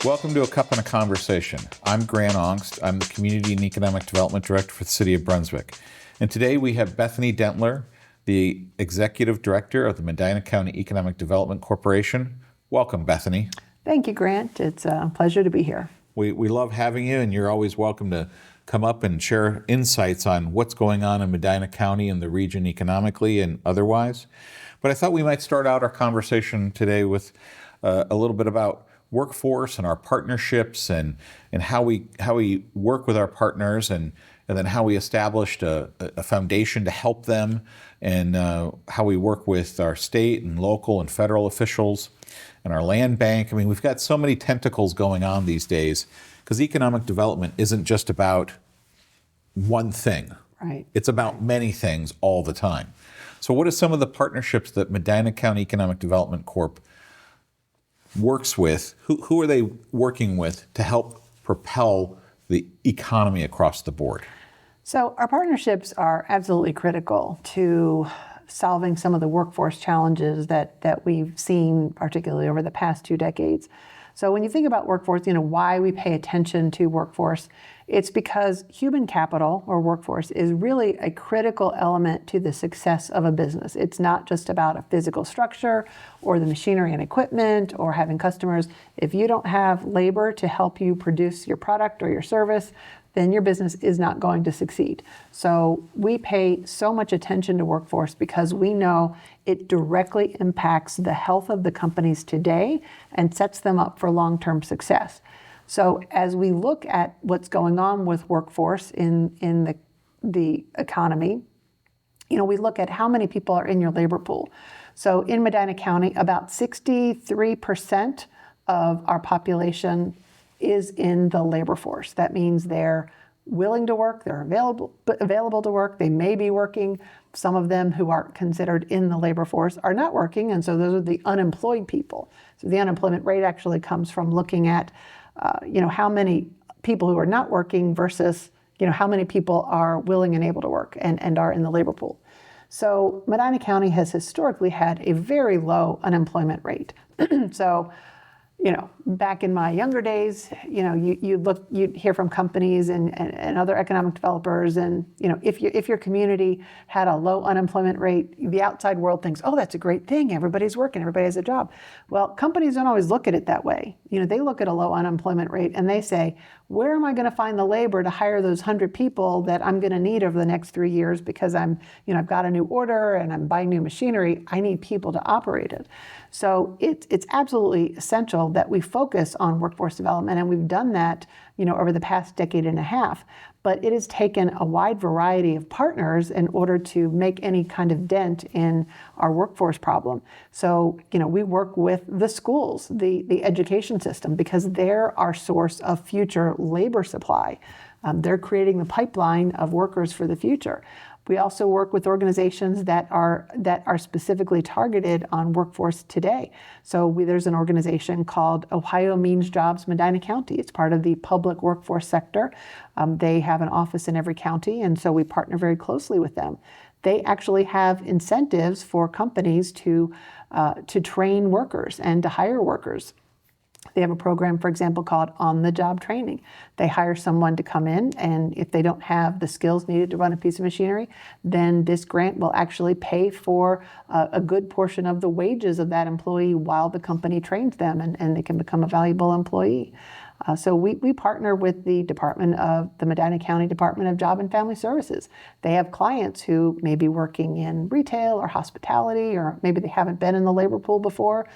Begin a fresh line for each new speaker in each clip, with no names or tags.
Welcome to A Cup and a Conversation. I'm Grant Ongst. I'm the Community and Economic Development Director for the City of Brunswick. And today we have Bethany Dentler, the Executive Director of the Medina County Economic Development Corporation. Welcome, Bethany.
Thank you, Grant. It's a pleasure to be here.
We love having you, and you're always welcome to come up and share insights on what's going on in Medina County and the region economically and otherwise. But I thought we might start out our conversation today with a little bit about workforce and our partnerships and how we work with our partners and then how we established a foundation to help them and how we work with our state and local and federal officials and our land bank. I mean, we've got so many tentacles going on these days because economic development isn't just about one thing.
Right.
It's about many things all the time. So what are some of the partnerships that Medina County Economic Development Corp works with? Who are they working with to help propel the economy across the board?
So our partnerships are absolutely critical to solving some of the workforce challenges that we've seen, particularly over the past 2 decades. So when you think about workforce, why we pay attention to workforce, it's because human capital or workforce is really a critical element to the success of a business. It's not just about a physical structure or the machinery and equipment or having customers. If you don't have labor to help you produce your product or your service, then your business is not going to succeed. So we pay so much attention to workforce because we know it directly impacts the health of the companies today and sets them up for long-term success. So as we look at what's going on with workforce in the economy, we look at how many people are in your labor pool. So in Medina County, about 63% of our population is in the labor force. That means they're willing to work, they're available to work, they may be working. Some of them who are considered in the labor force are not working, and so those are the unemployed people. So the unemployment rate actually comes from looking at how many people who are not working versus how many people are willing and able to work and are in the labor pool. So Medina County has historically had a very low unemployment rate. So back in my younger days, you'd hear from companies and other economic developers, and if your community had a low unemployment rate, the outside world thinks, oh, that's a great thing. Everybody's working, everybody has a job. Well, companies don't always look at it that way. They look at a low unemployment rate and they say, where am I going to find the labor to hire those 100 people that I'm going to need over the next 3 years because I've got a new order and I'm buying new machinery. I need people to operate it. So it's absolutely essential that we focus on workforce development, and we've done that, over the past decade and a half. But it has taken a wide variety of partners in order to make any kind of dent in our workforce problem. So, we work with the schools, the education system, because they're our source of future labor supply. They're creating the pipeline of workers for the future. We also work with organizations that are specifically targeted on workforce today. So there's an organization called Ohio Means Jobs Medina County. It's part of the public workforce sector. They have an office in every county, and so we partner very closely with them. They actually have incentives for companies to train workers and to hire workers. They have a program, for example, called on-the-job training. They hire someone to come in, and if they don't have the skills needed to run a piece of machinery, then this grant will actually pay for a good portion of the wages of that employee while the company trains them, and they can become a valuable employee. So we partner with the Medina County Department of Job and Family Services. They have clients who may be working in retail or hospitality, or maybe they haven't been in the labor pool before,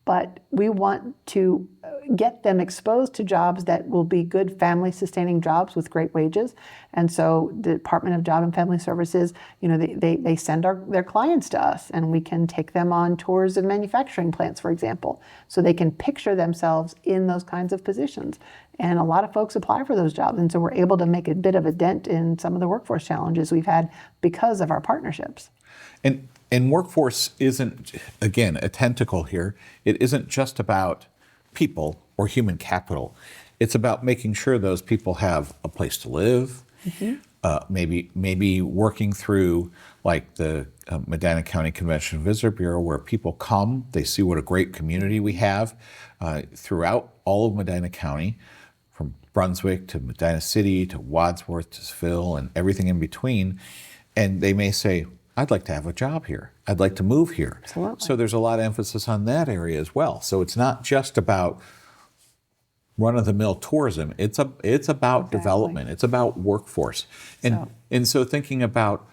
but we want to get them exposed to jobs that will be good family-sustaining jobs with great wages. And so the Department of Job and Family Services, they send their clients to us, and we can take them on tours of manufacturing plants, for example, so they can picture themselves in those kinds of positions. And a lot of folks apply for those jobs, and so we're able to make a bit of a dent in some of the workforce challenges we've had because of our partnerships.
And workforce isn't, again, a tentacle here. It isn't just about people or human capital. It's about making sure those people have a place to live, maybe working through like the Medina County Convention and Visitor Bureau, where people come, they see what a great community we have throughout all of Medina County, from Brunswick to Medina City to Wadsworth to Seville and everything in between, and they may say, I'd like to have a job here. I'd like to move here.
Absolutely.
So there's a lot of emphasis on that area as well. So it's not just about run-of-the-mill tourism. It's about development. It's about workforce, and so thinking about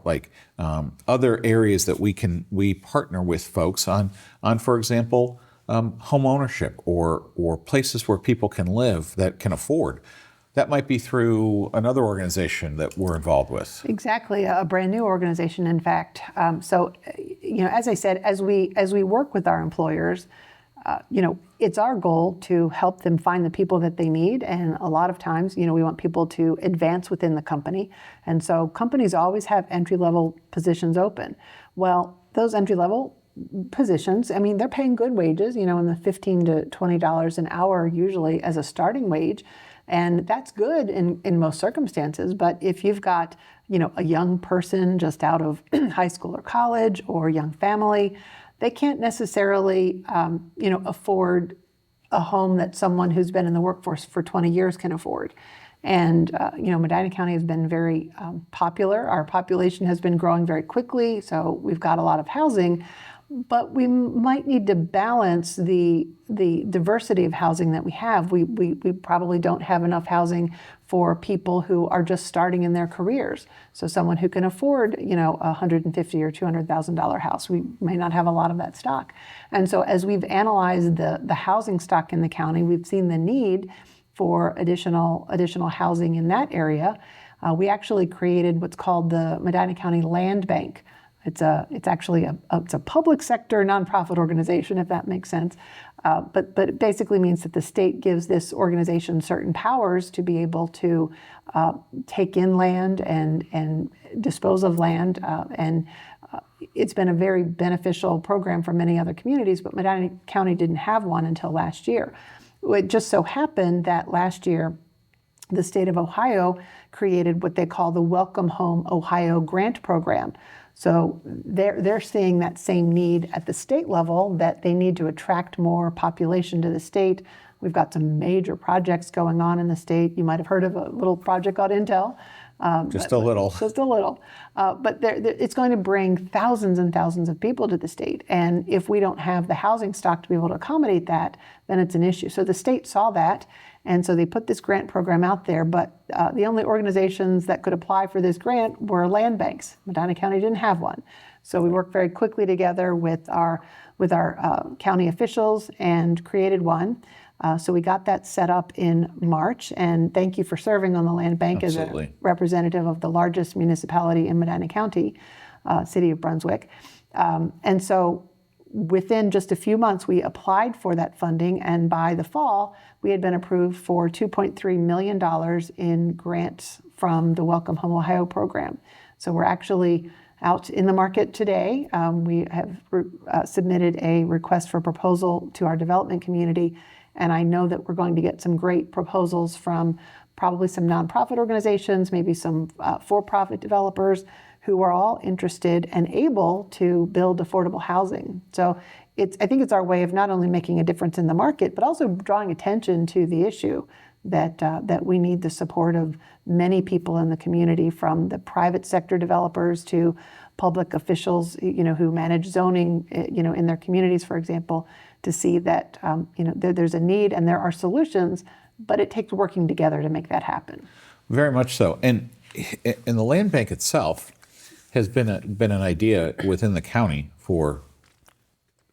like other areas that we partner with folks on for example, home ownership or places where people can live that can afford. That might be through another organization that we're involved with.
Exactly, a brand new organization, in fact. So, as I said, as we work with our employers, it's our goal to help them find the people that they need. And a lot of times, we want people to advance within the company. And so companies always have entry-level positions open. Well, those entry-level positions, they're paying good wages, in the $15 to $20 an hour usually as a starting wage. And that's good in most circumstances. But if you've got, a young person just out of high school or college or a young family, they can't necessarily, afford a home that someone who's been in the workforce for 20 years can afford. And, Medina County has been very popular. Our population has been growing very quickly, so we've got a lot of housing. But we might need to balance the diversity of housing that we have. We probably don't have enough housing for people who are just starting in their careers. So someone who can afford, a $150,000 or $200,000 house, we may not have a lot of that stock. And so as we've analyzed the housing stock in the county, we've seen the need for additional housing in that area. We actually created what's called the Medina County Land Bank. It's actually a public sector nonprofit organization, if that makes sense. But it basically means that the state gives this organization certain powers to be able to take in land and dispose of land. And it's been a very beneficial program for many other communities, but Medina County didn't have one until last year. It just so happened that last year, the state of Ohio created what they call the Welcome Home Ohio Grant Program. So they're seeing that same need at the state level, that they need to attract more population to the state. We've got some major projects going on in the state. You might have heard of a little project called Intel.
Just a little.
But it's going to bring thousands and thousands of people to the state. And if we don't have the housing stock to be able to accommodate that, then it's an issue. So the state saw that, and so they put this grant program out there. But the only organizations that could apply for this grant were land banks. Medina County didn't have one. So we worked very quickly together with our county officials and created one. So we got that set up in March, and thank you for serving on the land bank.
Absolutely.
As a representative of the largest municipality in Medina County, city of Brunswick. And so within just a few months, we applied for that funding, and by the fall, we had been approved for $2.3 million in grants from the Welcome Home Ohio program. So we're actually out in the market today. We have submitted a request for proposal to our development community. And I know that we're going to get some great proposals from probably some nonprofit organizations, maybe some for-profit developers who are all interested and able to build affordable housing. So I think it's our way of not only making a difference in the market, but also drawing attention to the issue that we need the support of many people in the community, from the private sector developers to public officials, who manage zoning, in their communities, for example, to see that, there's a need and there are solutions, but it takes working together to make that happen.
Very much so. And the land bank itself has been an idea within the county for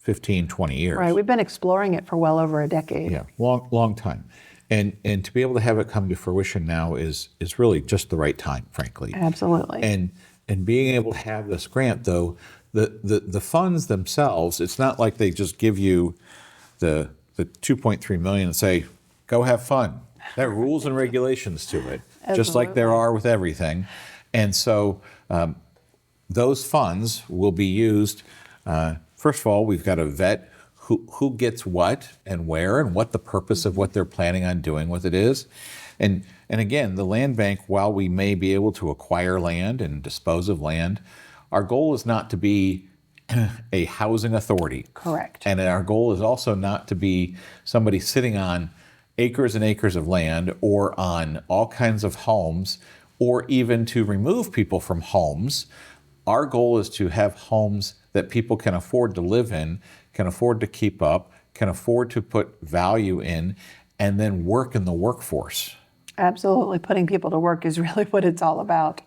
15, 20 years.
Right. We've been exploring it for well over a decade.
Yeah, long time. And to be able to have it come to fruition now is really just the right time, frankly.
Absolutely.
And being able to have this grant, though, the funds themselves, it's not like they just give you the $2.3 million and say, go have fun. There are rules and regulations to it, just like there are with everything. And so those funds will be used. First of all, we've got to vet who gets what and where and what the purpose of what they're planning on doing with it is. And And again, the land bank, while we may be able to acquire land and dispose of land, our goal is not to be a housing authority.
Correct.
And our goal is also not to be somebody sitting on acres and acres of land or on all kinds of homes, or even to remove people from homes. Our goal is to have homes that people can afford to live in, can afford to keep up, can afford to put value in, and then work in the workforce.
Absolutely. Putting people to work is really what it's all about.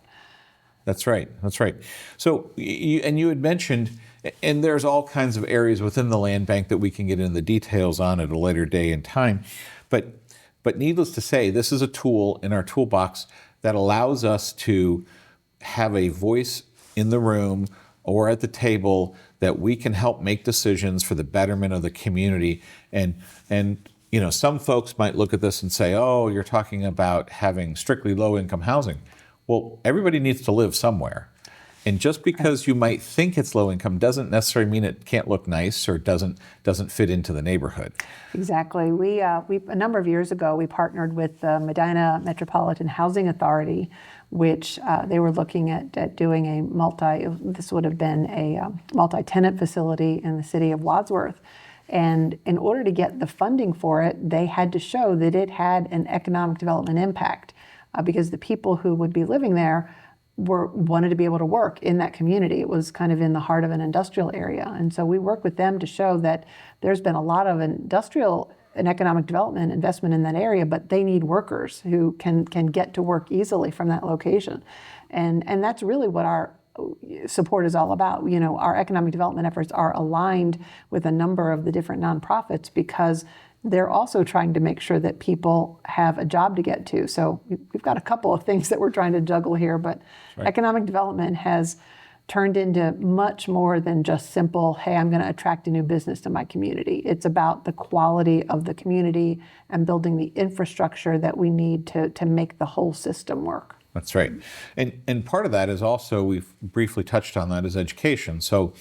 That's right. That's right. So, you had mentioned, and there's all kinds of areas within the land bank that we can get into the details on at a later day and time. But needless to say, this is a tool in our toolbox that allows us to have a voice in the room or at the table that we can help make decisions for the betterment of the community. And some folks might look at this and say, oh, you're talking about having strictly low-income housing. Well, everybody needs to live somewhere. And just because you might think it's low income doesn't necessarily mean it can't look nice or doesn't fit into the neighborhood.
Exactly. We a number of years ago, we partnered with the Medina Metropolitan Housing Authority, which they were looking at doing a multi-tenant facility in the city of Wadsworth. And in order to get the funding for it, they had to show that it had an economic development impact because the people who would be living there wanted to be able to work in that community. It was kind of in the heart of an industrial area. And so we work with them to show that there's been a lot of industrial and economic development investment in that area, but they need workers who can get to work easily from that location. And that's really what our support is all about. Our economic development efforts are aligned with a number of the different nonprofits because they're also trying to make sure that people have a job to get to. So we've got a couple of things that we're trying to juggle here, but right. Economic development has turned into much more than just simple, hey, I'm going to attract a new business to my community. It's about the quality of the community and building the infrastructure that we need to make the whole system work.
That's right. And part of that is also, we've briefly touched on that, is education. So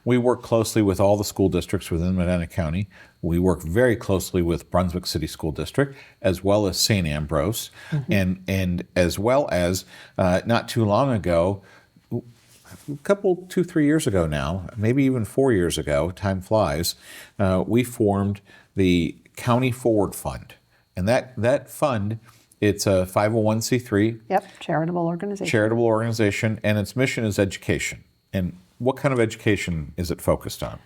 we work closely with all the school districts within Medina County. We work very closely with Brunswick City School District, as well as St. Ambrose, and as well as not too long ago, a couple, 2-3 years ago now, maybe even 4 years ago, time flies, we formed the County Forward Fund. And that fund, it's a 501c3.
Yep, charitable organization,
and its mission is education. And what kind of education is it focused on?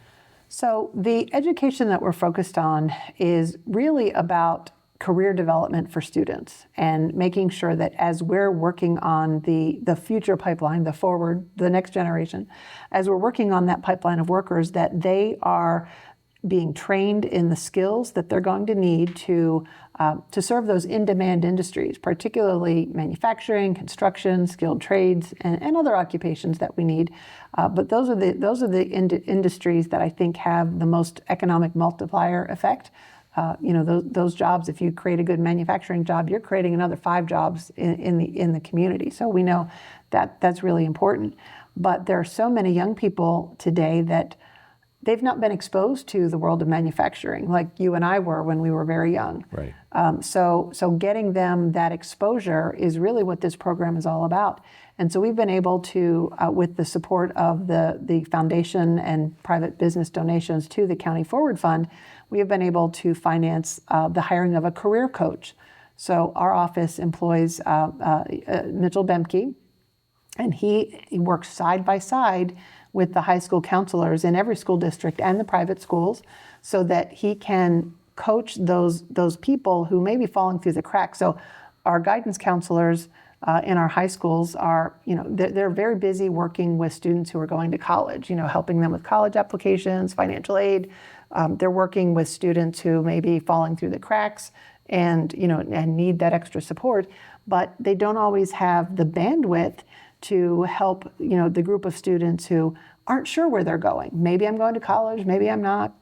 So the education that we're focused on is really about career development for students and making sure that as we're working on the future pipeline, the next generation, as we're working on that pipeline of workers, that they are being trained in the skills that they're going to need to serve those in-demand industries, particularly manufacturing, construction, skilled trades, and other occupations that we need. But those are the industries that I think have the most economic multiplier effect. Those jobs, if you create a good manufacturing job, you're creating another 5 jobs in the community. So we know that that's really important. But there are so many young people today that they've not been exposed to the world of manufacturing like you and I were when we were very young.
Right.
So getting them that exposure is really what this program is all about. And so we've been able to, with the support of the foundation and private business donations to the County Forward Fund, we have been able to finance the hiring of a career coach. So our office employs Mitchell Bemke, and he works side by side with the high school counselors in every school district and the private schools so that he can coach those people who may be falling through the cracks. So our guidance counselors in our high schools are, they're very busy working with students who are going to college, helping them with college applications, financial aid. They're working with students who may be falling through the cracks and need that extra support, but they don't always have the bandwidth to help, the group of students who aren't sure where they're going. Maybe I'm going to college, maybe I'm not,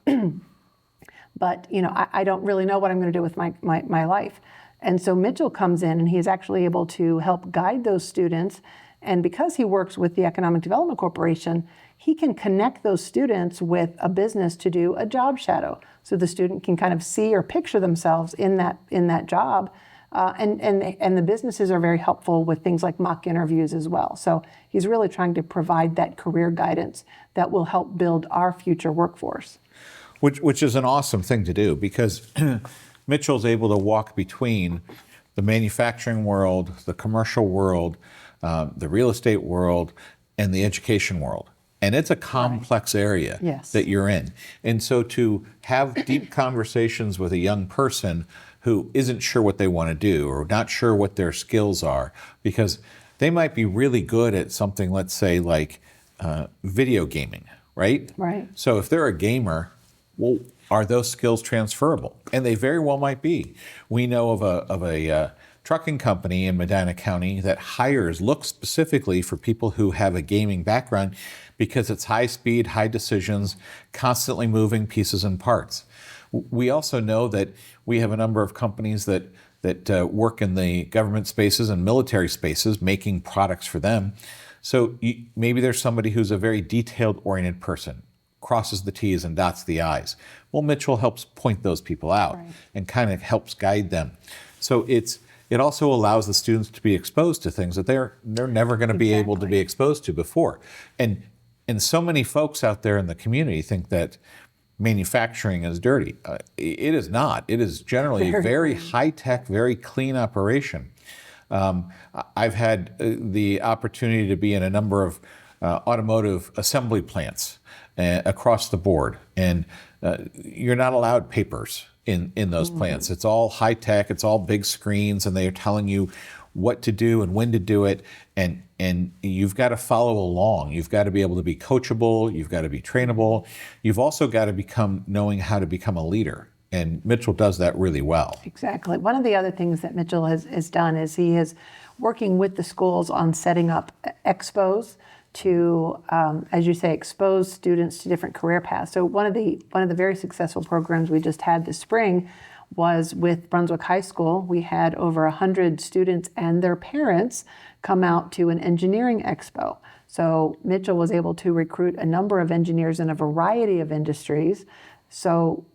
but I don't really know what I'm going to do with my life. And so Mitchell comes in and he's actually able to help guide those students. And because he works with the Economic Development Corporation, he can connect those students with a business to do a job shadow. So the student can kind of see or picture themselves in that job And the businesses are very helpful with things like mock interviews as well. So he's really trying to provide that career guidance that will help build our future workforce.
Which is an awesome thing to do, because Mitchell's able to walk between the manufacturing world, the commercial world, the real estate world, and the education world. And it's a complex area
Yes.
that you're in. And so to have deep conversations with a young person who isn't sure what they want to do or not sure what their skills are, because they might be really good at something, let's say like video gaming, right?
Right.
So if they're a gamer, well, are those skills transferable? And they very well might be. We know of a trucking company in Medina County that looks specifically for people who have a gaming background, because it's high speed, high decisions, constantly moving pieces and parts. We also know that we have a number of companies that work in the government spaces and military spaces, making products for them. So maybe there's somebody who's a very detailed-oriented person, crosses the T's and dots the I's. Well, Mitchell helps point those people out and kind of helps guide them. So it also allows the students to be exposed to things that they're never going to be able to be exposed to before. And so many folks out there in the community think that manufacturing is dirty. It is not. It is generally a very high-tech, very clean operation. I've had the opportunity to be in a number of automotive assembly plants across the board, and you're not allowed papers in those plants. It's all high-tech, it's all big screens, and they are telling you what to do and when to do it, and you've got to follow along. You've got to be able to be coachable, you've got to be trainable, you've also got to knowing how to become a leader. And Mitchell does that really well.
Exactly. One of the other things that Mitchell has done is he is working with the schools on setting up expos to, as you say, expose students to different career paths. So one of the very successful programs we just had this spring was with Brunswick High School. We had over 100 students and their parents come out to an engineering expo. So Mitchell was able to recruit a number of engineers in a variety of industries. So,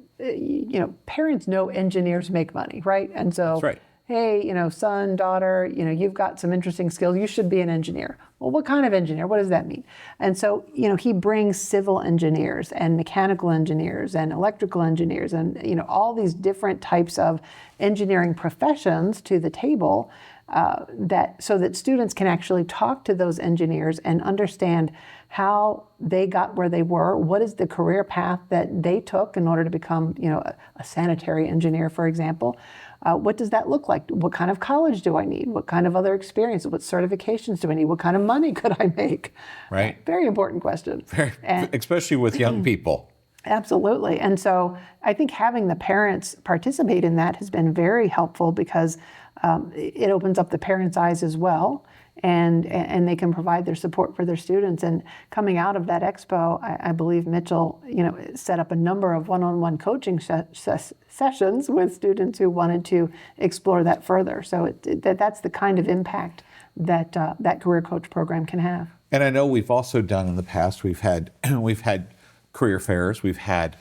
parents know engineers make money, right? And so,
That's right.
Hey, son, daughter, you've got some interesting skills. You should be an engineer. Well, what kind of engineer? What does that mean? And so, he brings civil engineers and mechanical engineers and electrical engineers and, all these different types of engineering professions to the table, so that students can actually talk to those engineers and understand how they got where they were, what is the career path that they took in order to become, a sanitary engineer, for example. What does that look like? What kind of college do I need? What kind of other experience? What certifications do I need? What kind of money could I make?
Right.
Very important question.
Especially with young people.
Absolutely. And so I think having the parents participate in that has been very helpful, because it opens up the parents' eyes as well, and they can provide their support for their students. And coming out of that expo, I believe Mitchell, set up a number of one-on-one coaching sessions with students who wanted to explore that further. So that's the kind of impact that that career coach program can have.
And I know we've also done in the past. We've had career fairs. We've had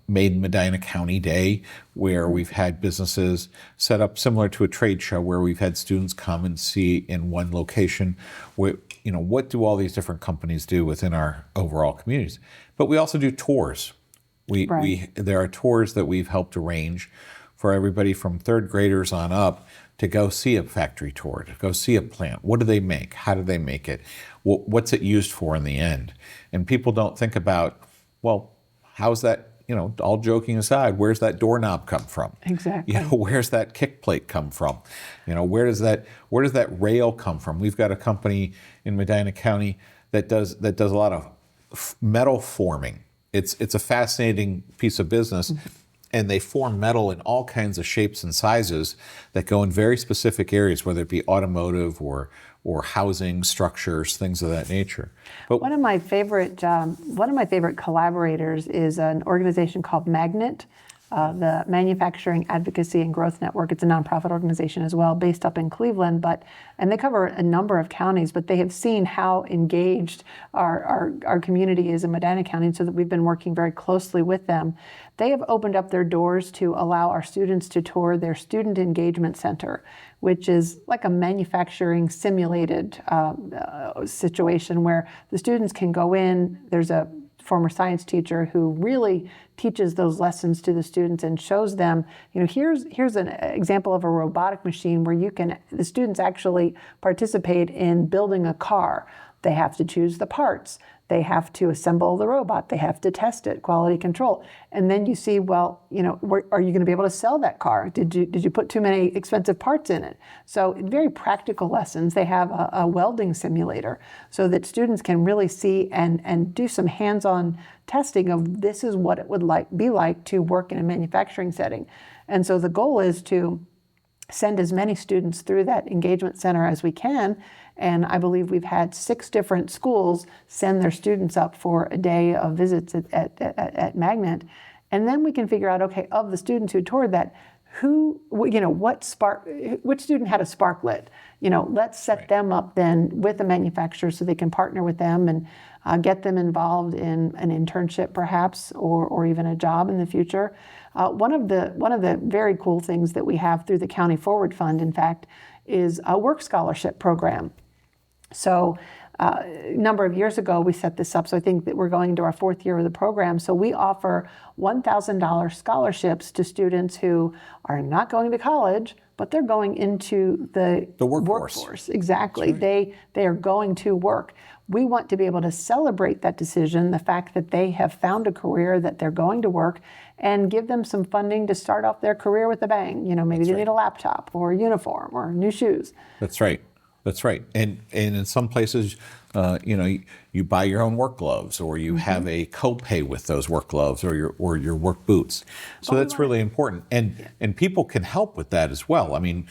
Made in Medina County Day, where we've had businesses set up similar to a trade show, where we've had students come and see in one location what do all these different companies do within our overall communities. But we also do tours. There are tours that we've helped arrange for everybody from third graders on up to go see a factory tour, to go see a plant. What do they make? How do they make it? What's it used for in the end? And people don't think about, well, how's that, all joking aside, where's that doorknob come from?
Exactly.
Where's that kick plate come from? Where does that rail come from? We've got a company in Medina County that does a lot of metal forming. It's a fascinating piece of business. Mm-hmm. And they form metal in all kinds of shapes and sizes that go in very specific areas, whether it be automotive or housing structures, things of that nature. But
one of my favorite collaborators is an organization called Magnet. The Manufacturing Advocacy and Growth Network. It's a nonprofit organization as well, based up in Cleveland, and they cover a number of counties, but they have seen how engaged our community is in Medina County, so that we've been working very closely with them. They have opened up their doors to allow our students to tour their Student Engagement Center, which is like a manufacturing simulated situation where the students can go in. There's a former science teacher who really teaches those lessons to the students and shows them, here's an example of a robotic machine where the students actually participate in building a car. They have to choose the parts. They have to assemble the robot. They have to test it, quality control. And then you see, well, are you going to be able to sell that car? Did you put too many expensive parts in it? So very practical lessons. They have a welding simulator so that students can really see and do some hands-on testing of this is what it would be like to work in a manufacturing setting. And so the goal is to send as many students through that engagement center as we can. And I believe we've had 6 different schools send their students up for a day of visits at Magnet. And then we can figure out, okay, of the students who toured that, which student had a spark lit? Let's set them up then with a manufacturer so they can partner with them and get them involved in an internship perhaps, or even a job in the future. One of the very cool things that we have through the County Forward Fund, in fact, is a work scholarship program. So a number of years ago, we set this up. So I think that we're going into our 4th year of the program. So we offer $1,000 scholarships to students who are not going to college, but they're going into the workforce. Exactly. Right. They are going to work. We want to be able to celebrate that decision, the fact that they have found a career, that they're going to work, and give them some funding to start off their career with a bang. Maybe they need a laptop or a uniform or new shoes.
That's right. That's right. And in some places, you buy your own work gloves, or you have a copay with those work gloves, or your work boots. So that's really important. And people can help with that as well. I mean,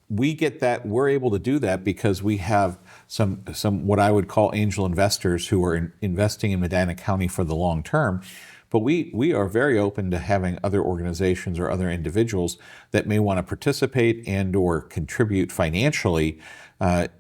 we get that. We're able to do that because we have some what I would call angel investors who are investing in Medina County for the long term. But we are very open to having other organizations or other individuals that may want to participate and or contribute financially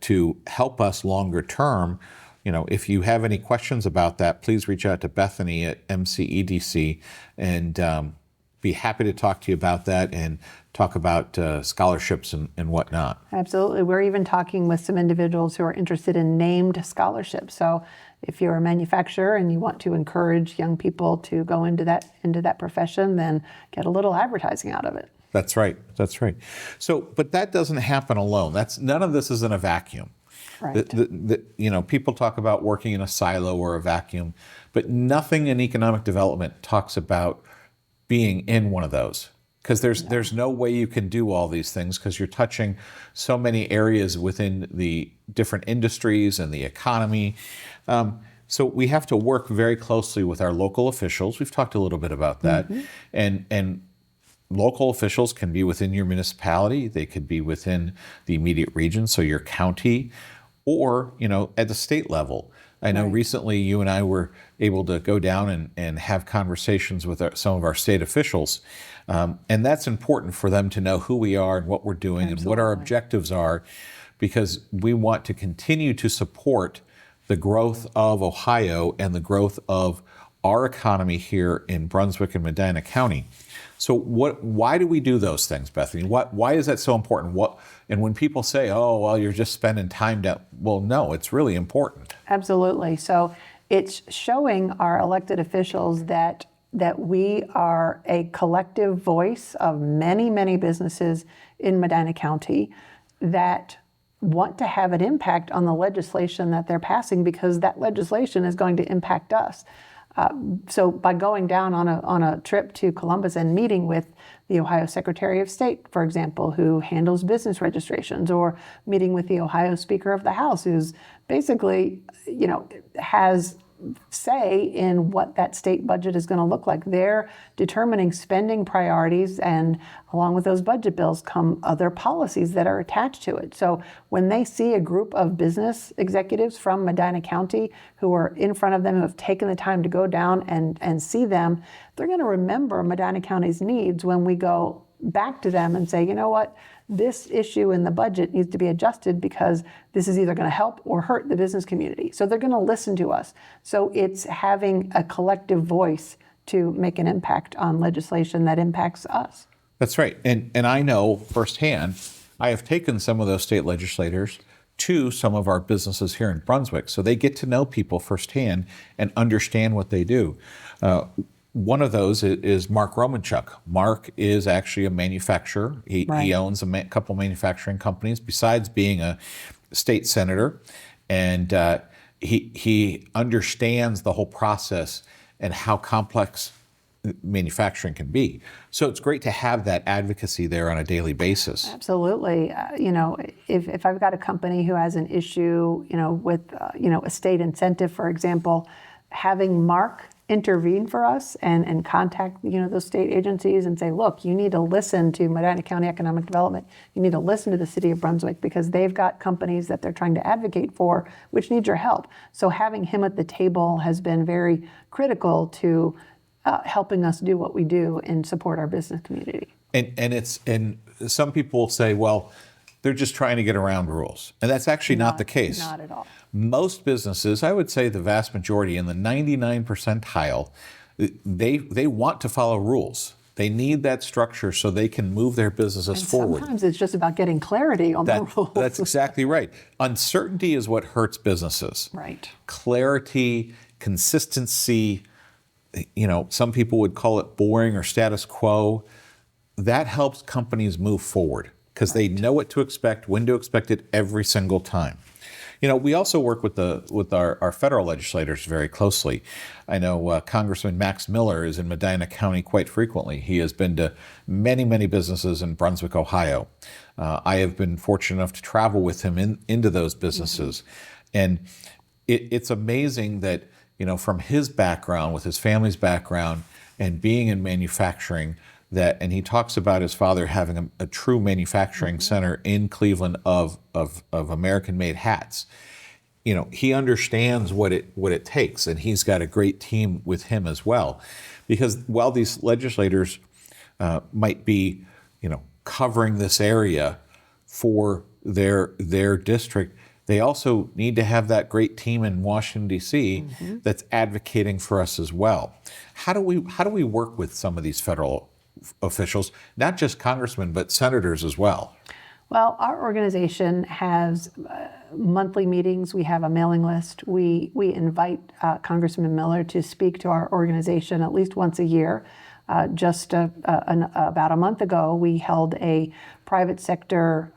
to help us longer term. If you have any questions about that, please reach out to Bethany at MCEDC, and be happy to talk to you about that and talk about scholarships and whatnot.
Absolutely. We're even talking with some individuals who are interested in named scholarships. So if you're a manufacturer and you want to encourage young people to go into that profession, then get a little advertising out of it.
That's right. That's right. So, but that doesn't happen alone. None of this is in a vacuum.
Right.
People talk about working in a silo or a vacuum, but nothing in economic development talks about being in one of those, because there's no way you can do all these things, because you're touching so many areas within the different industries and the economy. So we have to work very closely with our local officials. We've talked a little bit about that. And local officials can be within your municipality. They could be within the immediate region, so your county, or at the state level. I know recently you and I were able to go down and have conversations with some of our state officials. And that's important for them to know who we are and what we're doing and what our objectives are, because we want to continue to support the growth of Ohio and the growth of our economy here in Brunswick and Medina County. So why do we do those things, Bethany? Why is that so important? And when people say, oh, well, you're just spending time down, well, no, it's really important.
Absolutely. So it's showing our elected officials that we are a collective voice of many, many businesses in Medina County that want to have an impact on the legislation that they're passing, because that legislation is going to impact us. So by going down on a trip to Columbus and meeting with the Ohio Secretary of State, for example, who handles business registrations, or meeting with the Ohio Speaker of the House, who's basically, has say in what that state budget is going to look like. They're determining spending priorities, and along with those budget bills come other policies that are attached to it. So when they see a group of business executives from Medina County who are in front of them, who have taken the time to go down and see them, they're going to remember Medina County's needs when we go back to them and say, you know what, this issue in the budget needs to be adjusted because this is either going to help or hurt the business community. So they're going to listen to us. So it's having a collective voice to make an impact on legislation that impacts us.
That's right. And I know firsthand, I have taken some of those state legislators to some of our businesses here in Brunswick. So they get to know people firsthand and understand what they do. One of those is Mark Romanchuk. Mark is actually a manufacturer. He owns a couple manufacturing companies besides being a state senator. And he understands the whole process and how complex manufacturing can be. So it's great to have that advocacy there on a daily basis.
Absolutely. If I've got a company who has an issue, with, a state incentive, for example, having Mark intervene for us and contact those state agencies and say, look, you need to listen to Medina County Economic Development. You need to listen to the city of Brunswick because they've got companies that they're trying to advocate for, which need your help. So having him at the table has been very critical to helping us do what we do and support our business community.
And some people say, well, they're just trying to get around rules. And that's actually not the case.
Not at all.
Most businesses, I would say the vast majority, in the 99 percentile, they want to follow rules. They need that structure so they can move their businesses forward.
Sometimes it's just about getting clarity on the rules.
That's exactly right. Uncertainty is what hurts businesses.
Right.
Clarity, consistency, some people would call it boring or status quo. That helps companies move forward because they know what to expect, when to expect it every single time. We also work with our federal legislators very closely. I know Congressman Max Miller is in Medina County quite frequently. He has been to many, many businesses in Brunswick, Ohio. I have been fortunate enough to travel with him into those businesses. And it's amazing that, from his background, with his family's background, and being in manufacturing, and he talks about his father having a true manufacturing center in Cleveland of American-made hats. He understands what it takes, and he's got a great team with him as well. Because while these legislators might be, covering this area for their district, they also need to have that great team in Washington, D.C. That's advocating for us as well. How do we work with some of these federal officials, not just congressmen, but senators as well?
Well, our organization has monthly meetings. We have a mailing list. We invite Congressman Miller to speak to our organization at least once a year. Just about a month ago, we held a private sector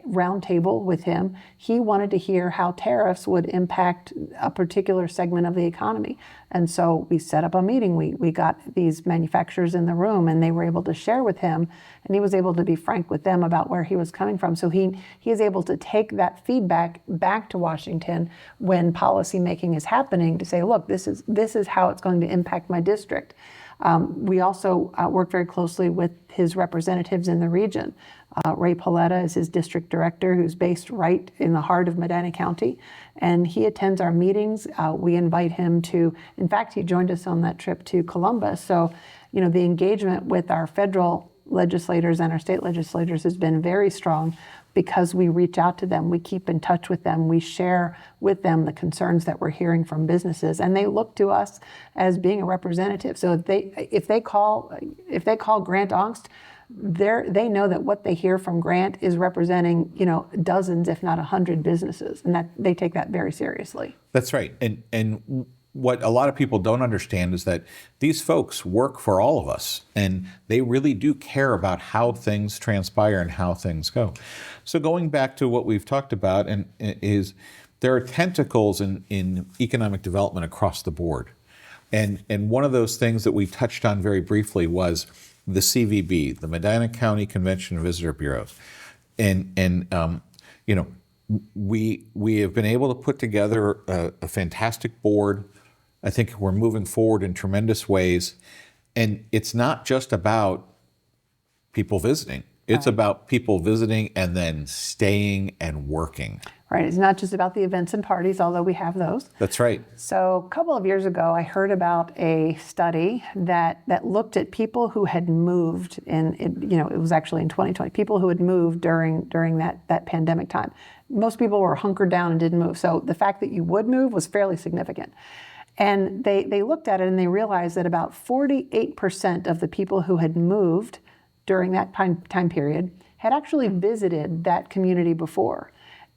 roundtable with him. He wanted to hear how tariffs would impact a particular segment of the economy. And so we set up a meeting. We got these manufacturers in the room and they were able to share with him, and he was able to be frank with them about where he was coming from. So he is able to take that feedback back to Washington when policy making is happening to say, look, this is how it's going to impact my district. We also work very closely with his representatives in the region. Ray Paletta is his district director, who's based right in the heart of Medina County, and he attends our meetings. We invite him to, in fact, he joined us on that trip to Columbus. So, the engagement with our federal legislators and our state legislators has been very strong because we reach out to them, we keep in touch with them, we share with them the concerns that we're hearing from businesses, and they look to us as being a representative. So if they call Grant Ongst, they know that what they hear from Grant is representing, dozens, if not 100 businesses, and that they take that very seriously.
That's right. And what a lot of people don't understand is that these folks work for all of us, and they really do care about how things transpire and how things go. So going back to what we've talked about, is there are tentacles in economic development across the board. And one of those things that we touched on very briefly was the CVB, the Medina County Convention and Visitor Bureaus. We have been able to put together a fantastic board I think we're moving forward in tremendous ways. And it's not just about people visiting. It's about people visiting and then staying and working.
Right. It's not just about the events and parties, although we have those.
That's right.
So a couple of years ago, I heard about a study that looked at people who had moved it was actually in 2020, people who had moved during that pandemic time. Most people were hunkered down and didn't move. So the fact that you would move was fairly significant. And they looked at it and they realized that about 48% of the people who had moved during that time period had actually visited that community before.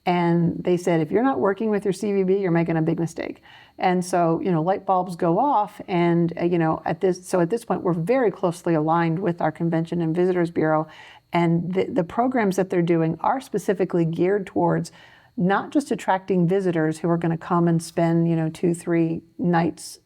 And they said, if you're not working with your CVB, you're making a big mistake. And so, light bulbs go off. And, at this point, we're very closely aligned with our Convention and Visitors Bureau. And the programs that they're doing are specifically geared towards not just attracting visitors who are going to come and spend, 2-3 nights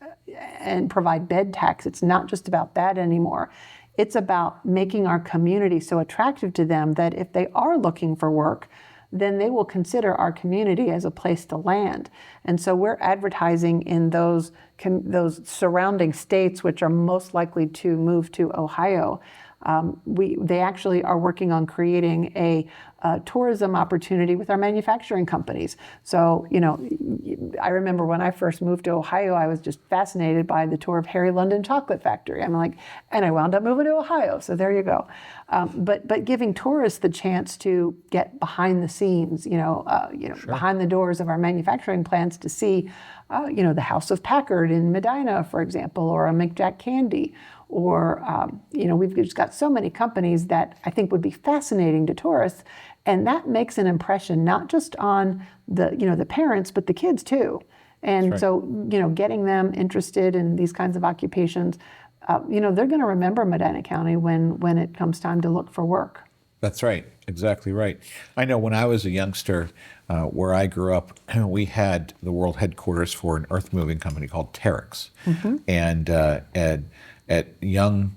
and provide bed tax. It's not just about that anymore. It's about making our community so attractive to them that if they are looking for work, then they will consider our community as a place to land. And so we're advertising in those surrounding states, which are most likely to move to Ohio. They actually are working on creating a tourism opportunity with our manufacturing companies. So, I remember when I first moved to Ohio, I was just fascinated by the tour of Harry London Chocolate Factory. And I wound up moving to Ohio. So there you go. But giving tourists the chance to get behind the scenes, behind the doors of our manufacturing plants to see, the House of Packard in Medina, for example, or a McJack Candy. Or, we've just got so many companies that I think would be fascinating to tourists. And that makes an impression, not just on the parents, but the kids too. And so, getting them interested in these kinds of occupations, they're going to remember Medina County when it comes time to look for work.
That's right. Exactly right. I know when I was a youngster, where I grew up, we had the world headquarters for an earth moving company called Terex. And at young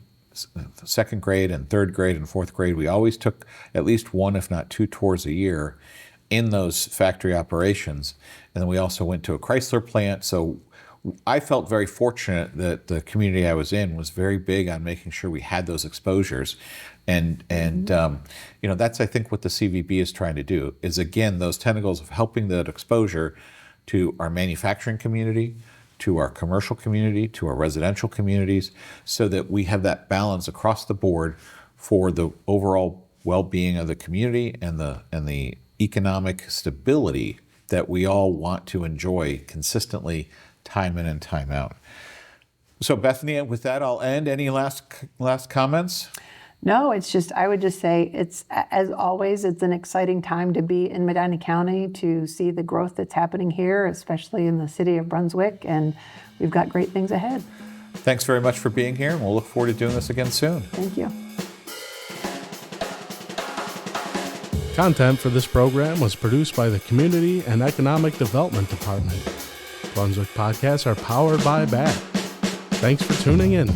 second grade and third grade and fourth grade, we always took at least one, if not two tours a year in those factory operations. And then we also went to a Chrysler plant. So I felt very fortunate that the community I was in was very big on making sure we had those exposures. And that's, I think, what the CVB is trying to do is, again, those tentacles of helping that exposure to our manufacturing community, to our commercial community, to our residential communities, so that we have that balance across the board for the overall well-being of the community and the economic stability that we all want to enjoy consistently, time in and time out. So Bethany, with that, I'll end. Any last comments?
No, I would just say it's, as always, it's an exciting time to be in Medina County, to see the growth that's happening here, especially in the city of Brunswick, and we've got great things ahead.
Thanks very much for being here, and we'll look forward to doing this again soon.
Thank you.
Content for this program was produced by the Community and Economic Development Department. Brunswick podcasts are powered by BAT. Thanks for tuning in.